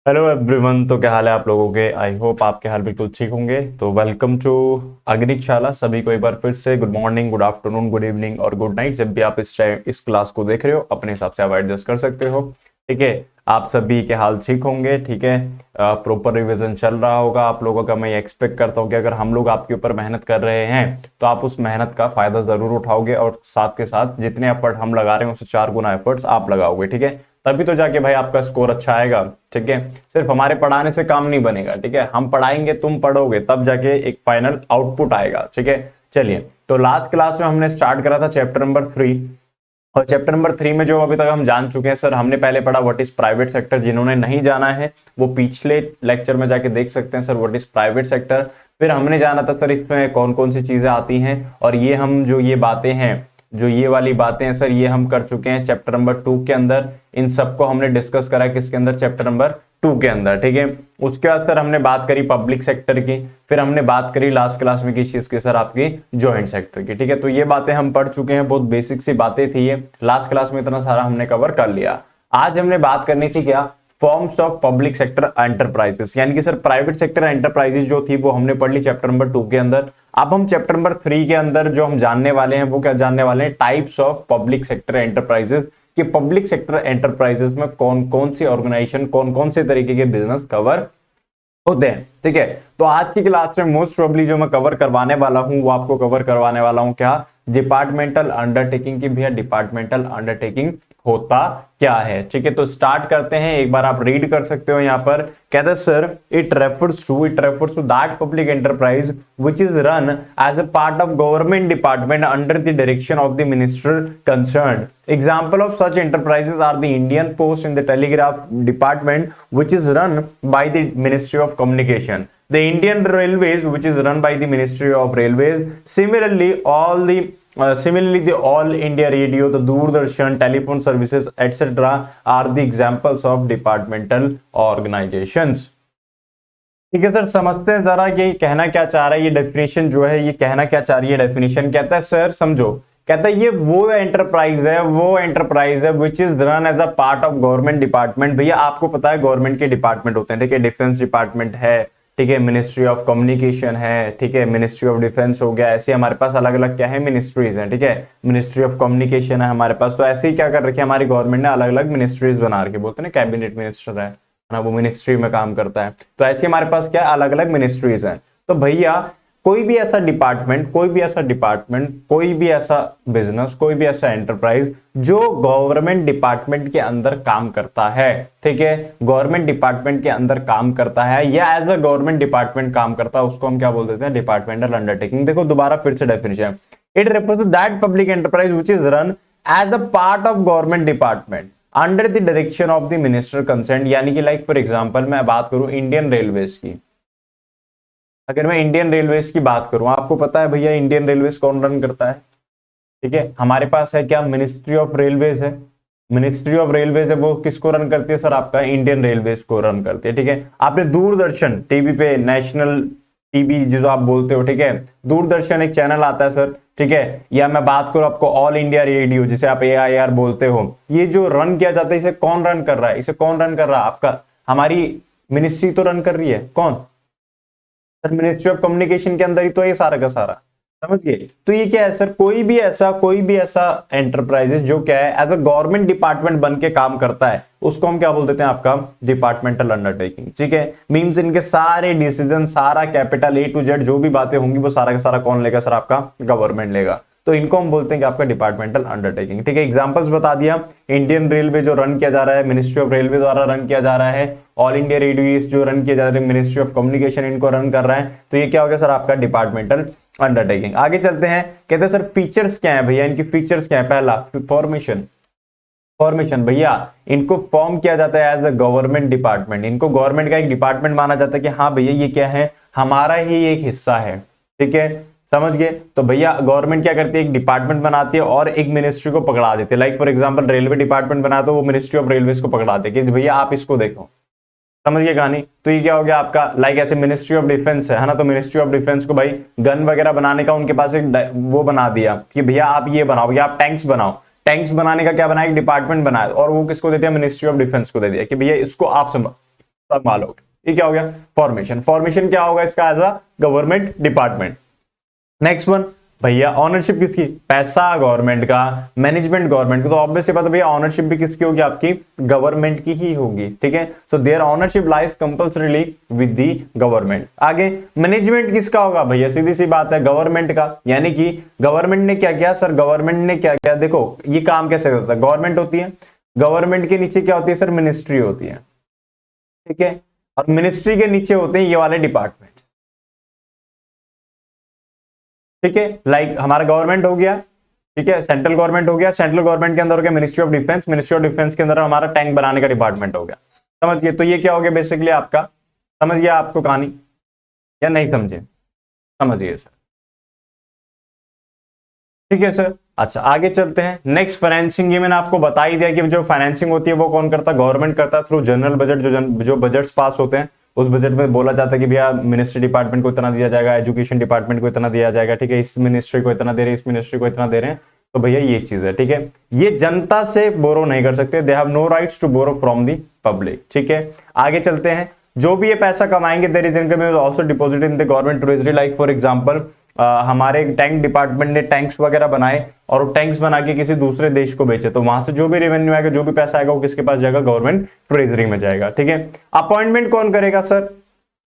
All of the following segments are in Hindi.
Hello everyone. तो क्या हाल है आप लोगों के? आई होप आपके हाल बिल्कुल ठीक होंगे। तो वेलकम टू अग्निशाला। सभी को एक बार फिर से good morning, good afternoon, good evening और गुड नाइट। जब भी आप इस क्लास को देख रहे हो अपने हिसाब से आप एडजस्ट कर सकते हो। ठीक है, आप सभी के हाल ठीक होंगे। ठीक है, प्रॉपर रिवीजन चल रहा होगा आप लोगों का। मैं एक्सपेक्ट करता हूँ कि अगर हम लोग आपके ऊपर मेहनत कर रहे हैं तो आप उस मेहनत का फायदा जरूर उठाओगे और साथ के साथ जितने एफर्ट हम लगा रहे हैं उससे 4 गुना एफर्ट्स आप लगाओगे। ठीक है, तभी तो जाके भाई आपका स्कोर अच्छा आएगा। ठीक है, सिर्फ हमारे पढ़ाने से काम नहीं बनेगा। ठीक है, हम पढ़ाएंगे, तुम पढ़ोगे, तब जाके एक फाइनल आउटपुट आएगा। ठीक है, चलिए। तो लास्ट क्लास में हमने स्टार्ट करा था चैप्टर नंबर 3, और चैप्टर नंबर 3 में जो अभी तक हम जान चुके हैं सर, हमने पहले पढ़ा व्हाट इज प्राइवेट सेक्टर। जिन्होंने नहीं जाना है वो पिछले लेक्चर में जाके देख सकते हैं sir what is private sector. फिर हमने जाना था सर इसमें कौन कौन सी चीजें आती हैं, और ये हम जो ये बातें हैं, जो ये वाली बातें हैं सर, ये हम कर चुके हैं चैप्टर नंबर 2 के अंदर। इन सबको हमने डिस्कस करा किसके अंदर? चैप्टर नंबर 2 के अंदर। ठीक है, उसके बाद सर हमने बात करी पब्लिक सेक्टर की, फिर हमने बात करी लास्ट क्लास में किस चीज की सर? आपकी जॉइंट सेक्टर की। ठीक है, तो ये बातें हम पढ़ चुके हैं, बहुत बेसिक सी बातें थी ये। लास्ट क्लास में इतना सारा हमने कवर कर लिया। आज हमने बात करनी थी क्या? Forms of public sector enterprises, यानी कि सर प्राइवेट सेक्टर एंटरप्राइजेस जो थी वो हमने पढ़ ली चैप्टर नंबर 2 के अंदर। अब हम चैप्टर नंबर 3 के अंदर जो हम जानने वाले हैं वो क्या जानने वाले हैं? Types of public sector enterprises, कि पब्लिक सेक्टर एंटरप्राइजेस में कौन कौन सी ऑर्गेनाइजेशन, कौन कौन से तरीके के बिजनेस कवर होते हैं। ठीक है, तो आज की क्लास में मोस्ट प्रोबेबली जो मैं कवर करवाने वाला हूं वो आपको कवर करवाने वाला हूं क्या? डिपार्टमेंटल अंडरटेकिंग की। भैया डिपार्टमेंटल अंडरटेकिंग होता क्या है? ठीक है, तो स्टार्ट करते हैं। एक बार आप रीड कर सकते हो। यहां पर कहते हैं sir it refers to that public enterprise which is run as a part of government department under the direction of the minister concerned. Example of such enterprises are the Indian Post and the Telegraph Department, which is run by the Ministry of Communication. The Indian Railways, which is run by the Ministry of Railways. Similarly, the All India Radio, the Doordarshan, telephone services, etc., are the examples of departmental organizations. ठीक है सर, समझते हैं जरा ये कहना क्या चाह रहा है। ये डेफिनेशन जो है ये कहना क्या चाह रही है? डेफिनेशन कहता है सर समझो, कहता है ये वो एंटरप्राइज है which is run as a part of government department. भैया आपको पता है गवर्नमेंट के डिपार्टमेंट होते हैं। ठीक है, डिफेंस डिपार्टमेंट है, ठीक है, मिनिस्ट्री ऑफ कम्युनिकेशन है, ठीक है, मिनिस्ट्री ऑफ डिफेंस हो गया। ऐसे हमारे पास अलग अलग क्या है? मिनिस्ट्रीज हैं। ठीक है, मिनिस्ट्री ऑफ कम्युनिकेशन है हमारे पास। तो ऐसे ही क्या कर रखी है हमारी गवर्नमेंट ने? अलग अलग मिनिस्ट्रीज बना रखी, बोलते हैं ना कैबिनेट मिनिस्टर है ना, वो मिनिस्ट्री में काम करता है। तो ऐसे हमारे पास क्या अलग अलग मिनिस्ट्रीज हैं। तो भैया कोई भी ऐसा डिपार्टमेंट, कोई भी ऐसा बिजनेस, कोई भी ऐसा एंटरप्राइज जो गवर्नमेंट डिपार्टमेंट के अंदर काम करता है, ठीक है, गवर्नमेंट डिपार्टमेंट के अंदर काम करता है या एज अ गवर्नमेंट डिपार्टमेंट काम करता है, उसको हम क्या बोल देते हैं? Departmental undertaking. देखो दोबारा फिर से definition, it refers to that public enterprise which is run as a part of government department under the direction of the minister concern. यानी कि लाइक फॉर एग्जांपल मैं बात करूं इंडियन रेलवेज की। अगर मैं इंडियन रेलवेज की बात करूं, आपको पता है भैया इंडियन रेलवेज कौन रन करता है? ठीक है, हमारे पास है क्या? मिनिस्ट्री ऑफ रेलवेज है। मिनिस्ट्री ऑफ रेलवेज है, वो किसको रन करती है सर? आपका इंडियन रेलवेज को रन करती है। ठीक है, आपने दूरदर्शन टीवी पे, नेशनल टीवी जो आप बोलते हो, ठीक है, दूरदर्शन एक चैनल आता है सर। ठीक है, या मैं बात करूं आपको ऑल इंडिया रेडियो, जिसे आप AIR बोलते हो, ये जो रन किया जाता है इसे कौन रन कर रहा है? इसे कौन रन कर रहा है? आपका हमारी मिनिस्ट्री तो रन कर रही है। कौन सर? मिनिस्ट्री ऑफ कम्युनिकेशन के अंदर ही तो ये सारा का सारा, समझ गए? तो ये क्या है सर? कोई भी ऐसा एंटरप्राइजेस जो क्या है एज अ गवर्नमेंट डिपार्टमेंट बन के काम करता है, उसको हम क्या बोल देते हैं? आपका डिपार्टमेंटल अंडरटेकिंग। ठीक है, मींस इनके सारे डिसीजन, सारा कैपिटल A to Z जो भी बातें होंगी वो सारा का सारा कौन लेगा सर? आपका गवर्नमेंट लेगा। तो इनको हम बोलते हैं कि आपका डिपार्टमेंटल अंडरटेकिंग। ठीक है, एग्जांपल्स बता दिया। इंडियन रेलवे जो रन किया जा रहा है मिनिस्ट्री ऑफ रेलवे द्वारा रन किया जा रहा है। ऑल इंडिया रेडियो जो रन किया जा रहा है मिनिस्ट्री ऑफ कम्युनिकेशन इनको रन कर रहा है। तो ये क्या हो गया सर? आपका डिपार्टमेंटल अंडरटेकिंग। आगे चलते हैं, कहते हैं सर फीचर्स क्या है भैया? इनकी फीचर्स क्या है? पहला फॉर्मेशन भैया इनको फॉर्म किया जाता है एज अ गवर्नमेंट डिपार्टमेंट। इनको गवर्नमेंट का एक डिपार्टमेंट माना जाता है कि हाँ भैया ये क्या है? हमारा ही एक हिस्सा है। ठीक है, समझ गए? तो भैया गवर्नमेंट क्या करती है? एक डिपार्टमेंट बनाती है और एक मिनिस्ट्री को पकड़ा देती है। Like for example railway department बना तो वो मिनिस्ट्री ऑफ रेलवेज को पकड़ा दे कि भैया आप इसको देखो। समझ गए कहानी? तो ये क्या हो गया आपका? लाइक ऐसे मिनिस्ट्री ऑफ डिफेंस है ना, तो मिनिस्ट्री ऑफ डिफेंस को भाई गन वगैरह बनाने का उनके पास एक वो बना दिया कि भैया आप ये बनाओ, या आप टैंक्स बनाओ। टैंक्स बनाने का क्या बनाया? एक डिपार्टमेंट बनाया, और वो किसको देते हैं? मिनिस्ट्री ऑफ डिफेंस को दे दिया कि भैया इसको आप संभालोगे। ये क्या हो गया, फॉर्मेशन। फॉर्मेशन क्या होगा इसका, as a government department. Next one भैया, ऑनरशिप किसकी, पैसा गवर्नमेंट का, मैनेजमेंट गवर्नमेंट का, तो ऑब्वियसली बात है भैया ऑनरशिप भी किसकी होगी, आपकी गवर्नमेंट की ही होगी, ठीक है। So their ownership lies compulsorily with the government. आगे मैनेजमेंट किसका होगा भैया, सीधी सी बात है गवर्नमेंट का। यानी कि गवर्नमेंट ने क्या किया सर, गवर्नमेंट ने क्या किया, देखो ये काम कैसे करता है, गवर्नमेंट होती है, गवर्नमेंट के नीचे क्या होती है सर, मिनिस्ट्री होती है, ठीक है, और मिनिस्ट्री के नीचे होते हैं ये वाले डिपार्टमेंट, ठीक है। लाइक हमारा गवर्नमेंट हो गया, ठीक है, सेंट्रल गवर्नमेंट हो गया, सेंट्रल गवर्नमेंट के अंदर हो गया ministry of defence, ministry of defence के अंदर हमारा टैंक बनाने का डिपार्टमेंट हो गया, समझ गए। तो ये क्या हो गया बेसिकली आपका, समझ गया आपको कहानी या नहीं समझे, समझिए सर, ठीक है सर। अच्छा आगे चलते हैं, नेक्स्ट फाइनेंसिंग। ये मैंने आपको बता ही दिया कि जो फाइनेंसिंग होती है वो कौन करता है, गवर्नमेंट करता है थ्रू जनरल बजट। जो बजट्स पास होते हैं उस बजट में बोला जाता है कि भैया मिनिस्ट्री डिपार्टमेंट को इतना दिया जाएगा, एजुकेशन डिपार्टमेंट को इतना दिया जाएगा, ठीक है, इस मिनिस्ट्री को इतना दे रहे हैं, इस मिनिस्ट्री को इतना दे रहे हैं। तो भैया ये चीज है, ठीक है। ये जनता से बोरो नहीं कर सकते, they have no rights to borrow from the public, ठीक है। आगे चलते हैं, जो भी ये पैसा कमाएंगे there is income is also deposited in the government treasury. Like for example हमारे टैंक डिपार्टमेंट ने टैंक्स वगैरह बनाए और टैंक्स बना के किसी दूसरे देश को बेचे, तो वहां से जो भी रेवेन्यू आएगा, जो भी पैसा आएगा वो किसके पास जाएगा, गवर्नमेंट ट्रेजरी में जाएगा, ठीक है। अपॉइंटमेंट कौन करेगा sir,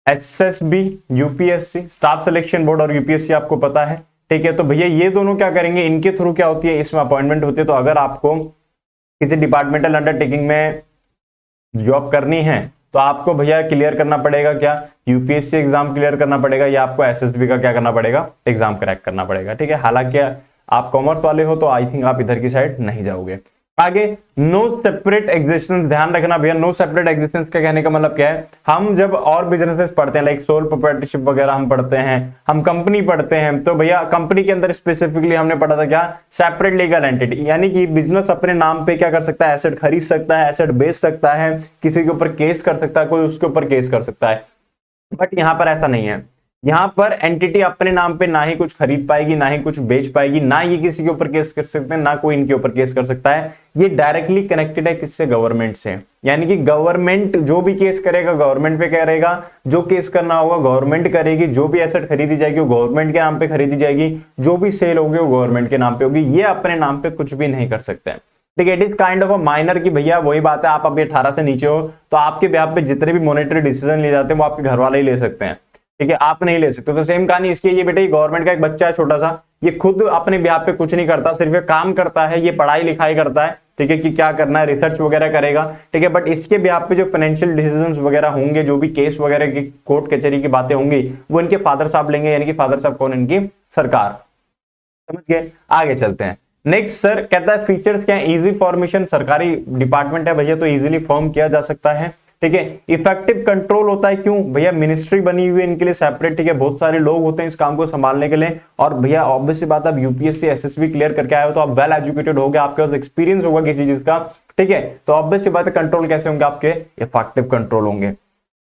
SSB, UPSC, staff selection board और यूपीएससी आपको पता है, ठीक है। तो भैया ये दोनों क्या करेंगे, इनके थ्रू क्या होती है, इसमें अपॉइंटमेंट होती है। तो अगर आपको किसी डिपार्टमेंटल अंडरटेकिंग में जॉब करनी है तो आपको भैया क्लियर करना पड़ेगा क्या, यूपीएससी एग्जाम क्लियर करना पड़ेगा, या आपको एसएसबी का क्या करना पड़ेगा, एग्जाम क्रैक करना पड़ेगा, ठीक है। हालांकि आप कॉमर्स वाले हो तो आई थिंक आप इधर की साइड नहीं जाओगे। आगे नो सेपरेट एग्जिस्टेंस, ध्यान रखना भैया, नो सेपरेट एग्जिस्टेंस का कहने का मतलब क्या है, हम जब और बिजनेसेस पढ़ते हैं लाइक सोल प्रोप्राइटरशिप वगैरह हम पढ़ते हैं, हम कंपनी पढ़ते हैं, तो भैया कंपनी के अंदर स्पेसिफिकली हमने पढ़ा था क्या, सेपरेट लीगल एंटिटी। यानी कि बिजनेस अपने नाम पे क्या कर सकता है, एसेट खरीद सकता है, एसेट बेच सकता है, किसी के ऊपर केस कर सकता है, कोई उसके ऊपर केस कर सकता है। बट यहां पर ऐसा नहीं है, यहां पर एंटिटी अपने नाम पे ना ही कुछ खरीद पाएगी, ना ही कुछ बेच पाएगी, ना ये किसी के ऊपर केस कर सकते हैं, ना कोई इनके ऊपर केस कर सकता है। ये डायरेक्टली कनेक्टेड है किससे, गवर्नमेंट से। यानी कि गवर्नमेंट जो भी केस करेगा गवर्नमेंट पे करेगा, जो केस करना होगा गवर्नमेंट करेगी, जो भी एसेट खरीदी जाएगी वो गवर्नमेंट के नाम पे खरीदी जाएगी, जो भी सेल होगी वो गवर्नमेंट के नाम पे होगी। ये अपने नाम पे कुछ भी नहीं कर सकते हैं, ठीक है। It is kind of a minor की भैया वही बात है, आप अभी 18 से नीचे हो तो आपके ब्याह पे जितने भी मॉनेटरी डिसीजन लिए जाते हैं वो आपके घर वाले ही ले सकते हैं, ठीक है, आप नहीं ले सकते। तो सेम कहानी इसकी, ये बेटे गवर्नमेंट का एक बच्चा है छोटा सा, ये खुद अपने ब्याह पे कुछ नहीं करता, सिर्फ ये काम करता है, ये पढ़ाई लिखाई करता है, ठीक है, कि क्या करना है, रिसर्च वगैरह करेगा, ठीक है। बट इसके ब्याह पे जो फाइनेंशियल डिसीजंस वगैरह होंगे, जो भी केस वगैरह की कोर्ट कचहरी की बातें होंगी, वो इनके फादर साहब लेंगे। यानी कि फादर साहब कौन, इनकी सरकार, समझ गए। आगे चलते हैं, नेक्स्ट सर कहता है फीचर्स क्या है, इजी फॉर्मेशन, सरकारी डिपार्टमेंट है भैया तो इजीली फॉर्म किया जा सकता है, ठीक है। इफेक्टिव कंट्रोल होता है, क्यों भैया, मिनिस्ट्री बनी हुई है इनके लिए सेपरेट, ठीक है, बहुत सारे लोग होते हैं इस काम को संभालने के लिए। और भैया ऑब्वियसली बात, आप यूपीएससी एसएसबी क्लियर करके आए हो तो आप वेल एजुकेटेड हो गए, आपके पास एक्सपीरियंस होगा किसी चीज का, ठीक है। तो ऑब्वियसली बात है कंट्रोल कैसे होंगे आपके, इफेक्टिव कंट्रोल होंगे।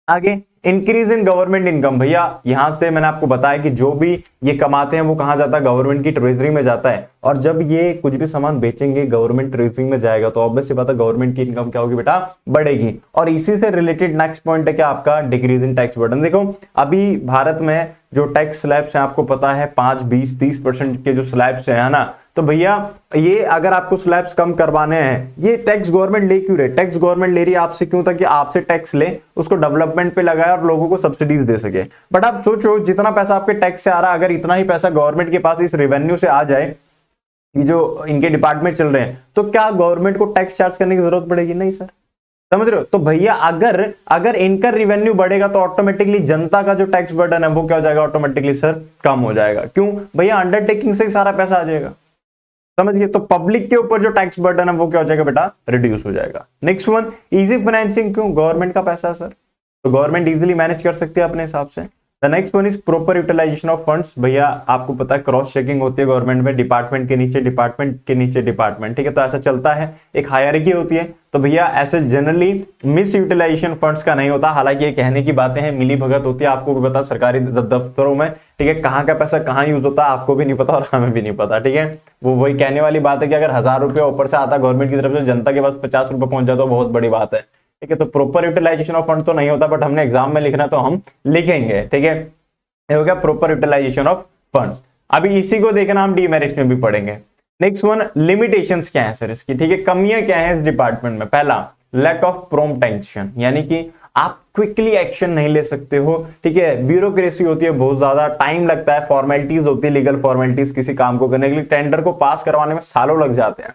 आगे इंक्रीज इन गवर्नमेंट इनकम, भैया यहां से मैंने आपको बताया कि जो भी ये कमाते हैं वो कहां जाता है, गवर्नमेंट की ट्रेजरी में जाता है। और जब ये कुछ भी सामान बेचेंगे गवर्नमेंट ट्रेजरी में जाएगा तो ऑब्वियसली बात है गवर्नमेंट की इनकम क्या होगी बेटा, बढ़ेगी। और इसी से रिलेटेड नेक्स्ट पॉइंट है क्या आपका, डिक्रीज इन टैक्स बर्डन। देखो अभी भारत में जो टैक्स स्लैब्स हैं आपको पता है 5, 20, 30% के जो स्लैब्स हैं, है ना। तो भैया ये अगर आपको स्लैब्स कम करवाने हैं, ये टैक्स गवर्नमेंट ले क्यों रही, टैक्स गवर्नमेंट ले रही है आपसे क्यों, ताकि आपसे टैक्स ले, उसको डेवलपमेंट पे लगाए और लोगों को सब्सिडीज दे सके। बट आप सोचो जितना पैसा आपके टैक्स से आ रहा है, अगर इतना ही पैसा गवर्नमेंट के पास इस रेवेन्यू से आ जाए, ये जो इनके डिपार्टमेंट चल रहे हैं, तो क्या गवर्नमेंट को टैक्स चार्ज करने की जरूरत पड़ेगी, नहीं सर, समझ रहे हो। तो भैया अगर इनका रेवेन्यू बढ़ेगा तो ऑटोमेटिकली जनता का जो टैक्स बर्डन है वो क्या हो जाएगा, ऑटोमेटिकली सर कम हो जाएगा। क्यों भैया, अंडरटेकिंग से ही सारा पैसा आ जाएगा, समझ गए। तो पब्लिक के ऊपर जो टैक्स बर्डन है वो क्या हो जाएगा बेटा, रिड्यूस हो जाएगा। नेक्स्ट वन, इजी फाइनेंसिंग, क्यों, गवर्नमेंट का पैसा है सर, तो गवर्नमेंट इजीली मैनेज कर सकती है अपने हिसाब से। The next one is proper utilisation of funds, भैया आपको पता है क्रॉस चेकिंग होती है गवर्नमेंट में, डिपार्टमेंट के नीचे डिपार्टमेंट, ठीक है, तो ऐसा चलता है, एक हायरार्की होती है। तो भैया ऐसे जनरली मिस यूटिलाइजेशन फंड्स का नहीं होता, हालांकि ये कहने की बातें हैं, मिली भगत होती है, आपको भी पता सरकारी दफ्तरों में, ठीक है, कहाँ का पैसा कहाँ यूज होता है आपको भी नहीं पता और हमें भी नहीं पता, ठीक है। वो वही कहने वाली बात है कि अगर 1000 रुपया ऊपर से आता गवर्नमेंट की तरफ से, जनता के पास 50 रुपये पहुंच जाए तो बहुत बड़ी बात है, ठीक है। तो प्रॉपर यूटिलाइजेशन ऑफ फंड तो नहीं होता, बट हमने एग्जाम में लिखना तो हम लिखेंगे, ठीक है। ये हो गया प्रॉपर यूटिलाइजेशन ऑफ फंड्स। अभी इसी को देखना हम डीमेरिट्स में भी पढ़ेंगे। नेक्स्ट वन, लिमिटेशंस क्या है सर इसकी, ठीक है, कमियां क्या है इस डिपार्टमेंट में। पहला, लैक ऑफ प्रॉम्प्ट एक्शन, यानी कि आप क्विकली एक्शन नहीं ले सकते हो, ठीक है। ब्यूरोक्रेसी होती है बहुत ज्यादा, टाइम लगता है, फॉर्मेलिटीज होती है, लीगल फॉर्मेलिटीज किसी काम को करने के लिए, टेंडर को पास करवाने में सालों लग जाते हैं,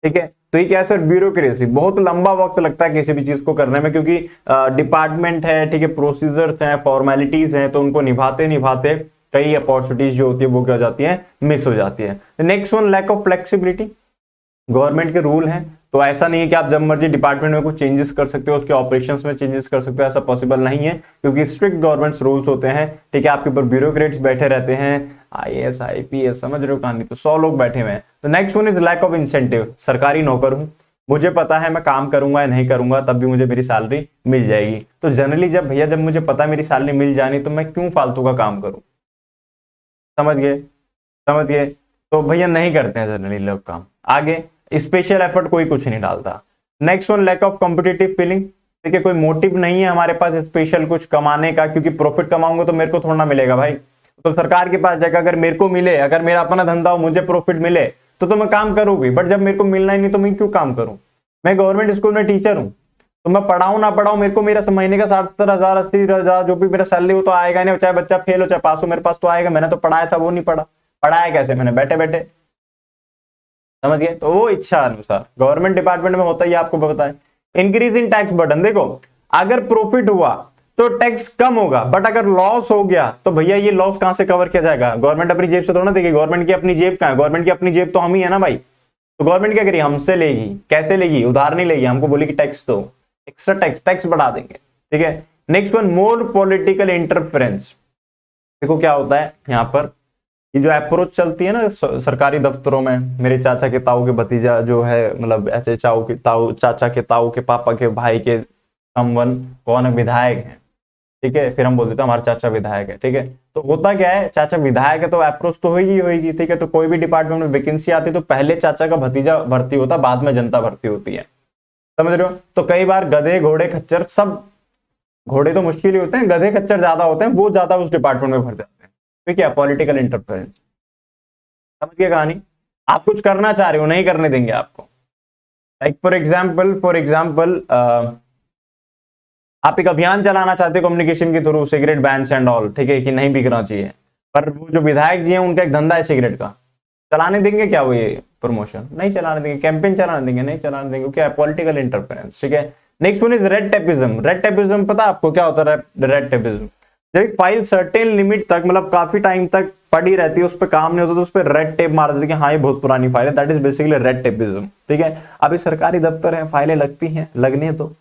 ठीक है। तो ये क्या है सर, ब्यूरोक्रेसी, बहुत लंबा वक्त लगता है किसी भी चीज को करने में, क्योंकि डिपार्टमेंट है, ठीक है, प्रोसीजर्स हैं, फॉर्मेलिटीज हैं, तो उनको निभाते निभाते कई अपॉर्चुनिटीज जो होती है वो क्या हो जाती है, मिस हो जाती है। Next one, lack of flexibility, government के रूल हैं, तो ऐसा नहीं है कि आप जब मर्जी डिपार्टमेंट में कुछ चेंजेस कर सकते हो, उसके ऑपरेशंस में चेंजेस कर सकते हो, ऐसा पॉसिबल नहीं है, क्योंकि स्ट्रिक्ट गवर्नमेंट रूल्स होते हैं, ठीक है। आपके ऊपर ब्यूरोक्रेट्स बैठे रहते हैं, IAS IPS, समझ रहे हो कहानी, तो 100 लोग बैठे हुए हैं। तो next one is lack of incentive, सरकारी नौकर हूं, मुझे पता है मैं काम करूंगा या नहीं करूंगा तब भी मुझे मेरी सैलरी मिल जाएगी, तो जनरली जब भैया जब मुझे पता मेरी सैलरी मिल जानी, तो मैं क्यों फालतू का काम करूं, समझ गए, समझ गए। तो भैया नहीं करते हैं जनरली लोग काम। आगे, स्पेशल एफर्ट कोई कुछ नहीं डालता। Next one, lack of competitive feeling, ठीक है, कोई मोटिव नहीं है हमारे पास स्पेशल कुछ कमाने का, क्योंकि प्रॉफिट कमाऊंगा तो मेरे को थोड़ा मिलेगा भाई, तो सरकार के पास जाकर अगर मेरे को मिले, अगर मेरा अपना धंधा हो, मुझे प्रॉफिट मिले तो मैं काम करूंगी, बट जब मेरे को मिलना ही नहीं तो मैं क्यों काम करूं। मैं गवर्नमेंट स्कूल में टीचर हूं, तो मैं पढ़ाऊं ना पढ़ाऊं, मेरे को मेरा महीने का 70,000 80,000 जो भी मेरा सैलरी हो तो आएगा नहीं, चाहे बच्चा फेल हो चाहे पास हो, मेरे पास तो आएगा। मैंने तो पढ़ाया था, वो नहीं पढ़ा, पढ़ाया कैसे मैंने, बैठे बैठे, समझ गए। तो वो इच्छा अनुसार गवर्नमेंट डिपार्टमेंट में होता ही, आपको बताएं। इंक्रीज इन टैक्स बर्डन, देखो अगर प्रॉफिट हुआ तो टैक्स कम होगा, बट अगर लॉस हो गया तो भैया ये लॉस कहां से कवर किया जाएगा, गवर्नमेंट अपनी जेब से थोड़ा ना देगी, गवर्नमेंट की अपनी जेब कहां है, गवर्नमेंट की अपनी जेब तो हम ही है ना भाई। तो गवर्नमेंट क्या करेगी, हमसे लेगी, कैसे लेगी, उधार नहीं लेगी, हमको बोलेगी टैक्स दो, एक्स्ट्रा टैक्स बढ़ा देंगे, ठीक है। नेक्स्ट वन, मोर पॉलिटिकल इंटरफेरेंस, देखो क्या होता है यहाँ पर, ये जो अप्रोच चलती है ना सरकारी दफ्तरों में, मेरे चाचा के ताऊ के भतीजा जो है, मतलब ऐसे चाऊ के ताऊ, चाचा के ताऊ के पापा के भाई के समवन कौन है, विधायक है, ठीक है, फिर हम बोल देते हैं हमारा चाचा विधायक है, ठीक है। तो होता क्या है, चाचा विधायक है तो अप्रोच तो होगी, ठीक है। तो कोई भी डिपार्टमेंट में वैकेंसी आती है तो पहले चाचा का भतीजा भर्ती होता है, बाद में जनता भर्ती होती है, समझ रहे हो। तो कई बार गधे घोड़े खच्चर सब, घोड़े तो मुश्किल ही होते हैं, गधे खच्चर ज्यादा होते हैं, वो ज्यादा उस डिपार्टमेंट में भर जाते हैं, ठीक है। पॉलिटिकल इंटरफेरेंस, समझ गए कहानी, आप कुछ करना चाह रहे हो, नहीं करने देंगे आपको। लाइक फॉर एग्जाम्पल आप एक अभियान चलाना चाहते हो कम्युनिकेशन के through, cigarette bans and all, ठीक है, कि नहीं बिकना चाहिए, पर वो जो विधायक जी हैं उनका एक धंधा है सिगरेट का, चलाने देंगे क्या वो ये प्रमोशन, नहीं चलाने देंगे, कैंपेन चलाने देंगे, नहीं चलाने देंगे, क्या है, पॉलिटिकल इंटरफेरेंस, ठीक है। Next one is red tapism. Red tapism पता है आपको क्या होता है, रेड टेपिज्म, जब फाइल सर्टेन लिमिट तक, मतलब काफी टाइम तक पड़ी रहती है, उस पर काम नहीं होता, तो उस पर रेड टेप मार देते कि हाँ ये बहुत पुरानी फाइल है, that is basically red tapism, ठीक है। अभी सरकारी दफ्तर है, फाइलें लगती हैं, लगने तो,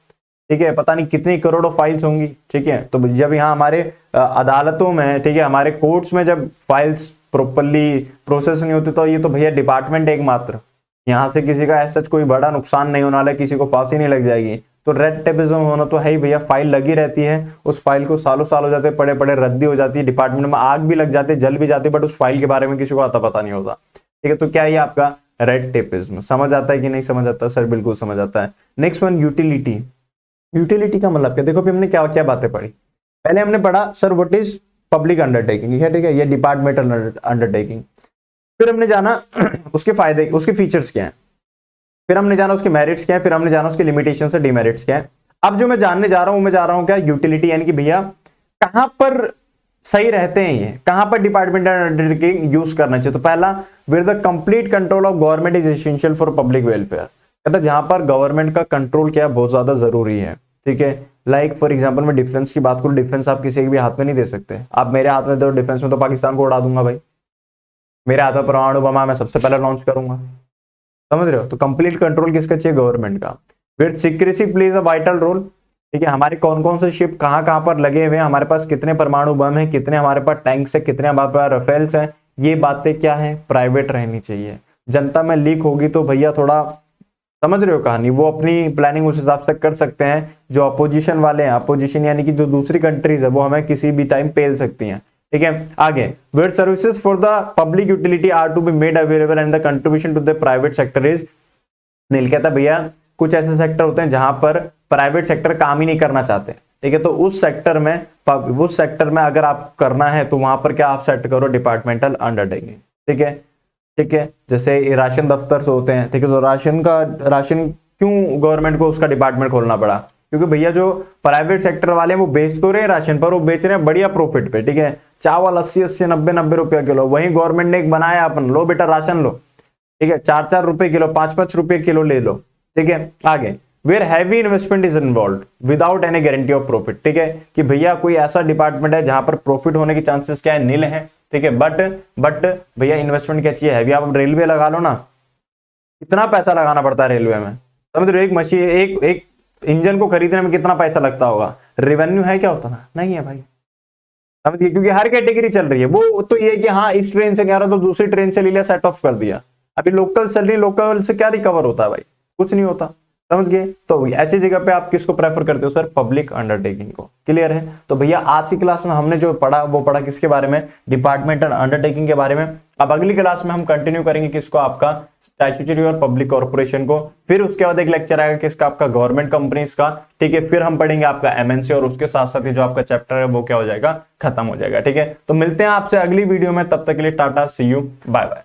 ठीक है, पता नहीं कितनी करोड़ों फाइल्स होंगी, ठीक है। तो जब यहाँ हमारे अदालतों में, ठीक है, हमारे कोर्ट्स में जब फाइल्स प्रॉपरली प्रोसेस नहीं होती, तो ये तो भैया डिपार्टमेंट एकमात्र, यहाँ से किसी का ऐसा कोई बड़ा नुकसान नहीं होने वाला है, किसी को फांसी नहीं लग जाएगी, तो रेड टेपिज्म होना तो है ही भैया, फाइल लगी रहती है, उस फाइल को सालों साल हो जाते हैं, पड़े पड़े रद्दी हो जाती है, डिपार्टमेंट में आग भी लग जाती है, जल भी जाती है, बट उस फाइल के बारे में किसी को आता पता नहीं होता, ठीक है। तो क्या ये आपका रेड टेपिज्म, समझ आता है कि नहीं समझ आता सर, बिल्कुल समझ आता है। Next one, utility. यूटिलिटी का मतलब क्या, देखो हमने क्या क्या बातें पढ़ी, पहले हमने पढ़ा sir what is public undertaking, ठीक है, ये डिपार्टमेंटल अंडरटेकिंग, फिर हमने जाना उसके फायदे, उसके फीचर्स क्या है, फिर हमने जाना उसके मेरिट्स क्या है, फिर हमने जाना उसके लिमिटेशन से डिमेरिट्स क्या है। अब जो मैं जानने जा रहा हूं, मैं जा रहा हूं क्या, यूटिलिटी, यानी कि भैया कहां पर सही रहते हैं ये, कहां पर डिपार्टमेंटल अंडरटेकिंग यूज करना चाहिए। तो पहला, with the complete control of government is essential for public welfare, कहता है जहां पर गवर्नमेंट का कंट्रोल क्या है बहुत ज्यादा जरूरी है, ठीक है। लाइक फॉर एग्जांपल मैं डिफेंस की बात करूं, डिफेंस आप किसी के भी हाथ में नहीं दे सकते, आप मेरे हाथ में दो डिफेंस में तो पाकिस्तान को उड़ा दूंगा भाई, मेरे हाथ में परमाणु बम मैं सबसे पहले लॉन्च करूंगा, समझ रहे हो। तो कंप्लीट कंट्रोल किसका चाहिए, गवर्नमेंट का। फिर secrecy plays a vital role, ठीक है, हमारे कौन कौन से शिप कहां कहां पर लगे हुए हैं, हमारे पास कितने परमाणु बम है, कितने हमारे पास टैंक्स है, कितने हमारे पास राफेल्स हैं, ये बातें क्या है, प्राइवेट रहनी चाहिए। जनता में लीक होगी तो भैया थोड़ा, समझ रहे हो कहानी, वो अपनी प्लानिंग उस हिसाब से कर सकते हैं। जो अपोजिशन वाले हैं, अपोजिशन यानी कि जो दूसरी कंट्रीज है, वो हमें किसी भी टाइम पेल सकती हैं, ठीक है। आगे, where services for the public utility are to be made available and the contribution to the private sector is nil, कहता भैया कुछ ऐसे सेक्टर होते हैं जहां पर प्राइवेट सेक्टर काम ही नहीं करना चाहते, ठीक है, तो उस सेक्टर में अगर आपको करना है तो वहां पर क्या आप सेट करो डिपार्टमेंटल अंडरटेकिंग, ठीक है, ठीक है। जैसे राशन दफ्तर से होते हैं, ठीक है, तो राशन क्यों गवर्नमेंट को उसका डिपार्टमेंट खोलना पड़ा, क्योंकि भैया जो प्राइवेट सेक्टर वाले हैं वो बेच तो रहे हैं राशन पर, वो बेच रहे हैं बढ़िया प्रॉफिट पे, ठीक है, चावल 80-80 90-90 रुपया किलो, वही गवर्नमेंट ने एक बनाया अपन, लो बेटा राशन लो, ठीक है, 4-4 रुपए किलो, 5-5 रुपए किलो ले लो, ठीक है। आगे where heavy investment is involve without any guarantee of profit, ठीक है, कि भैया कोई ऐसा डिपार्टमेंट है जहां पर प्रॉफिट होने के चांसेस क्या है, नील है, ठीक है, बट भैया इन्वेस्टमेंट क्या चाहिए, हैवी। आप रेलवे लगा लो ना, कितना पैसा लगाना पड़ता है रेलवे में, समझ रहे हो, एक मशीन एक इंजन को खरीदने में कितना पैसा लगता होगा, रेवेन्यू है क्या उतना, नहीं है भाई, समझिए, क्योंकि हर कैटेगरी चल रही है, वो तो ये कि हाँ इस ट्रेन से क्या रहा तो दूसरी ट्रेन से ले लिया, सेट ऑफ कर दिया, अभी लोकल चल रही, लोकल से क्या रिकवर होता है भाई, कुछ नहीं होता, समझ गए। तो ऐसी जगह पे आप किसको प्रेफर करते हो सर, पब्लिक अंडरटेकिंग को, क्लियर है। तो भैया आज की क्लास में हमने जो पढ़ा वो पढ़ा किसके बारे में, डिपार्टमेंटल अंडरटेकिंग के बारे में। अब अगली क्लास में हम कंटिन्यू करेंगे किसको, आपका स्टैट्यूटरी और पब्लिक कॉर्पोरेशन को, फिर उसके बाद एक लेक्चर आएगा किसका, आपका गवर्नमेंट कंपनीज का, ठीक है, फिर हम पढ़ेंगे आपका एमएनसी, और उसके साथ साथ जो आपका चैप्टर है वो क्या हो जाएगा, खत्म हो जाएगा, ठीक है। तो मिलते हैं आपसे अगली वीडियो में, तब तक के लिए टाटा, सी यू, बाय बाय।